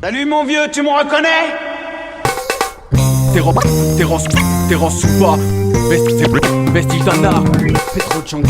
Salut mon vieux, tu me reconnais? Terrence ou pas, vestige d'un art. Petrojan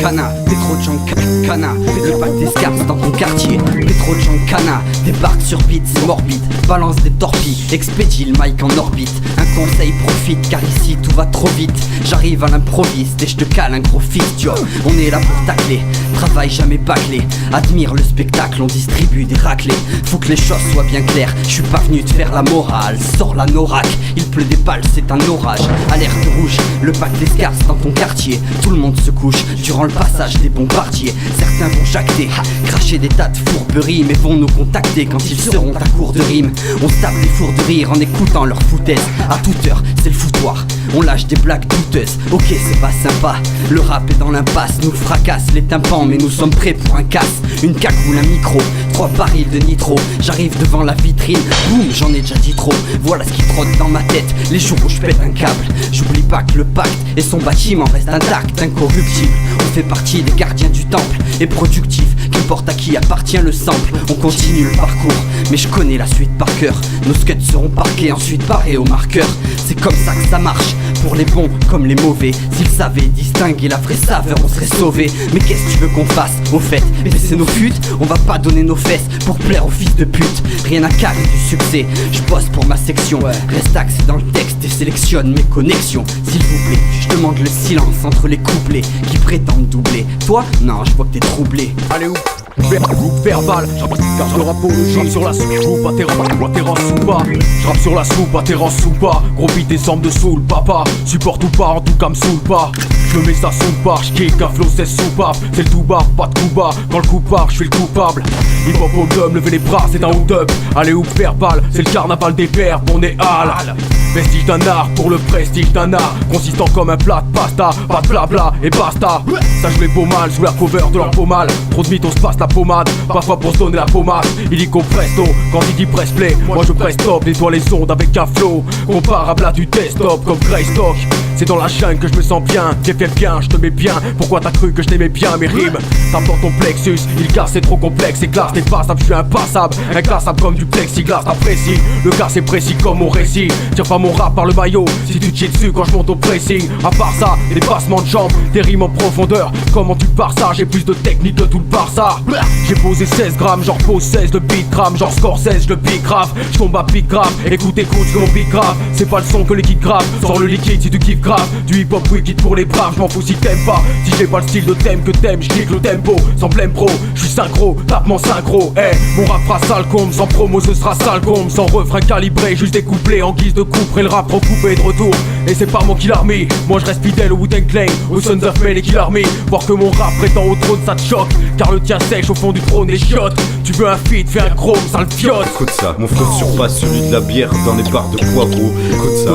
Cana, Petrojan Cana, le pack d'escarres dans ton quartier. Petrojan Cana, débarque sur beat, c'est morbide. Balance des torpilles, expédie le mic en orbite. Un conseil, profite, car ici tout va trop vite. J'arrive à l'improviste et je te cale un gros fist, yo. On est là pour tacler, travail jamais bâclé. Admire le spectacle, on distribue des raclés. Faut que les choses soient bien claires, je suis pas venu te faire la morale. Sors la norac, il pleut des balles, c'est un orage. Alerte rouge, le pack d'escarres dans ton quartier. Tout le monde se couche durant le passage des bombardiers. Certains vont jacter, cracher des tas de fourberies, mais vont nous contacter quand ils seront à court de rimes. On se tape des fours de rire en écoutant leurs foutaises. À toute heure, c'est le foutoir, on lâche des blagues douteuses. Ok, c'est pas sympa, le rap est dans l'impasse. Nous fracasse les tympans, mais nous sommes prêts pour un casse. Une cagoule, un micro, 3 barils de nitro. J'arrive devant la vitrine, boum, j'en ai déjà dit trop. Voilà ce qui trotte dans ma tête, les jours où je pète un câble. J'oublie pas que le pacte et son bâtiment reste intact, incorruptible. On fait partie des gardiens du temple et productif, qu'importe à qui appartient le sample. On continue le parcours, mais je connais la suite par cœur. Nos scuds seront parqués, ensuite barrés au marqueur. C'est comme ça que ça marche, pour les bons comme les mauvais. S'ils savaient distinguer la vraie saveur, on serait sauvés. Mais qu'est-ce que tu veux qu'on fasse, au fait? Baisser nos futes, on va pas donner nos fesses pour plaire aux fils de pute. Rien à carrer du succès, je bosse pour ma section. Reste axé dans le texte et sélectionne mes connexions. S'il vous plaît, je demande le silence entre les couplets qui prétendent doubler. Toi, non, je vois que t'es troublé. Allez où? Verbal, car je rappe je rappe sur la soupe, atterrance ou pas. Je rappe sur la soupe, atterrance ou pas. Gros beat des sombres de soul, papa. Supporte ou pas, en tout cas me saoule pas. Je me mets ça sous le bar, j'kick un flow 16 soupapes. C'est le tout bas, pas de coup bas. Quand le coup part, je suis le coupable. Hip hop au dum, levez les bras, c'est un hold up. Allez où verbal, c'est le carnaval des pères, on est hal. Vestige d'un art pour le prestige d'un art. Consistant comme un plat de pasta, pas de blabla et basta. Ça je mets beau mal sous la cover de leur pommade. Trop de mythos se passe la pommade, parfois pour se donner la pommade. Illico presto, quand il dit press play, moi je press stop, nettoie les ondes avec un flow comparable à du desktop comme Greystock. C'est dans la jungle que je me sens bien, bien, je te mets bien. Pourquoi t'as cru que je t'aimais bien mes rimes? Tape dans ton plexus, il casse, c'est trop complexe. Et classe, t'es passable, je suis impassable. Inclassable comme du plexiglas, t'apprécies. Le cas c'est précis comme mon récit. Tire pas mon rap par le maillot, si tu te chies dessus quand je monte au pressing. À part ça, des passements de jambes, des rimes en profondeur. Comment tu pars ça? J'ai plus de technique que tout le Barça. J'ai posé 16 grammes, genre pose 16 de beat crame. Genre score 16, je le pique grave. Je tombe à pique grave, écoute, je mon pique grave. C'est pas le son que les kids grave, sors le liquide si tu kiffes grave. Du hip hop wicked pour les braves, j'm'en fous si t'aimes pas. Si j'ai pas le style de thème que t'aimes, j'kick le tempo. Sans blême pro, j'suis synchro, tape mon synchro. Mon rap fera sale combe, sans promo ce sera sale combe. Sans refrain calibré, juste des couplets en guise de coupe. Et le rap recoupé de retour, et c'est pas mon kill army. Moi je reste fidèle au Wu-Tang Clan, aux Sons of Men et Kill Army. Voir que mon rap prétend au trône ça te choque, car le tien sèche au fond du trône et chiotte. Tu veux un feat, fais un chrome, sale fiotte. Écoute ça, mon flow surpasse celui de la bière dans les bars de poivreau. Écoute ça,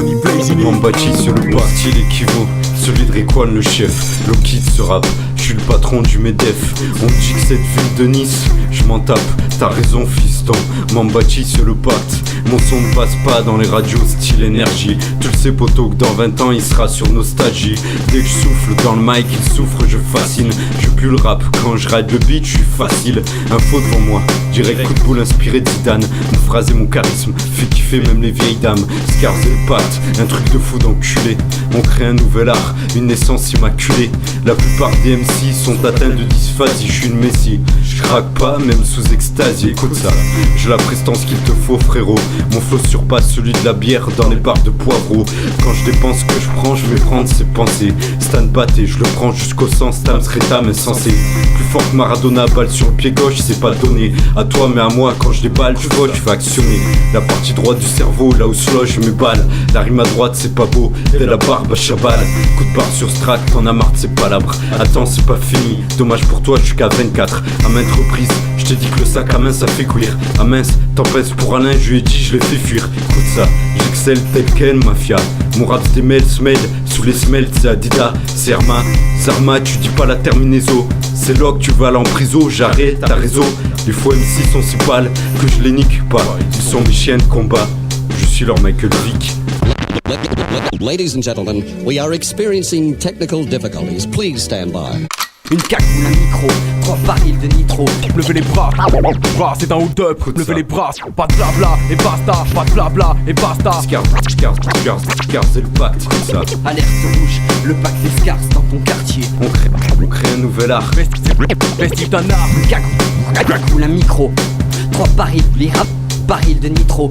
mon bâti sur le parti l'équivaut, celui de Rayquan le chef. Le kid se rappe, je suis le patron du Medef. On dit que cette ville de Nice, je m'en tape. T'as raison fiston, m'en bâti sur le pacte. Mon son ne passe pas dans les radios style énergie. Tu le sais poto que dans 20 ans il sera sur nostalgie. Dès que je souffle dans le mic il souffre, je fascine. Je pue le rap, quand je ride le beat je suis facile. Info devant moi, direct coup de boule inspiré de Zidane. Mon phrase et mon charisme fait kiffer même les vieilles dames. Scars et le pacte, un truc de fou d'enculé. On crée un nouvel art, une naissance immaculée. La plupart des MC sont atteints de dysphasie, je suis une messie. Je craque pas même sous extasie, écoute ça. J'ai la prestance qu'il te faut frérot. Mon flow surpasse celui de la bière dans les bars de poivreau. Quand je dépense ce que je prends, je vais prendre ses pensées. Stan Baté, je le prends jusqu'au sang, Stam serait âme insensé. Plus fort que Maradona, balle sur le pied gauche, c'est pas donné à toi mais à moi. Quand je déballe, tu vois, tu fais actionner la partie droite du cerveau, là où se loge mes balles. La rime à droite, c'est pas beau, et la barbe à chabal. Coup de barre sur strat, t'en as marre de ces palabres. Attends, c'est pas fini, dommage pour toi, je suis qu'à 24. À maintes reprises, je t'ai dit que le sac à main ça fait cuire. Ah mince, t'en pèses pour Alain, je lui ai dit je l'ai fait fuir. Écoute ça, j'excelle tel Ken Mafia. Mon rap c'est mail, sous les smells c'est Adidas, c'est Arma. Zarma, tu dis pas la terminaison. C'est là que tu vas aller en prison, j'arrête, t'as raison. Les faux MC sont si pâles que je les nique pas. Ils sont mes chiens de combat, je suis leur Michael Vick. Ladies and gentlemen, we are experiencing technical difficulties. Please stand by. une cagoule, un micro, 3 barils de nitro. Levez les bras, c'est un hold-up. Levez les bras, pas de blabla et basta. Pas de blabla et basta. Scars, c'est le pacte, comme ça. Alerte rouge, le pacte des scars dans ton quartier. On crée un nouvel art. Vestige d'un art. Une cagoule, un micro, 3 barils, les rap, barils de nitro.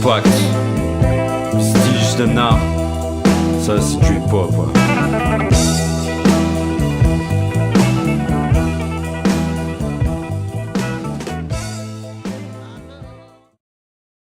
Pacte, vestige d'un art. Ça c'est du hip-hop, ouais.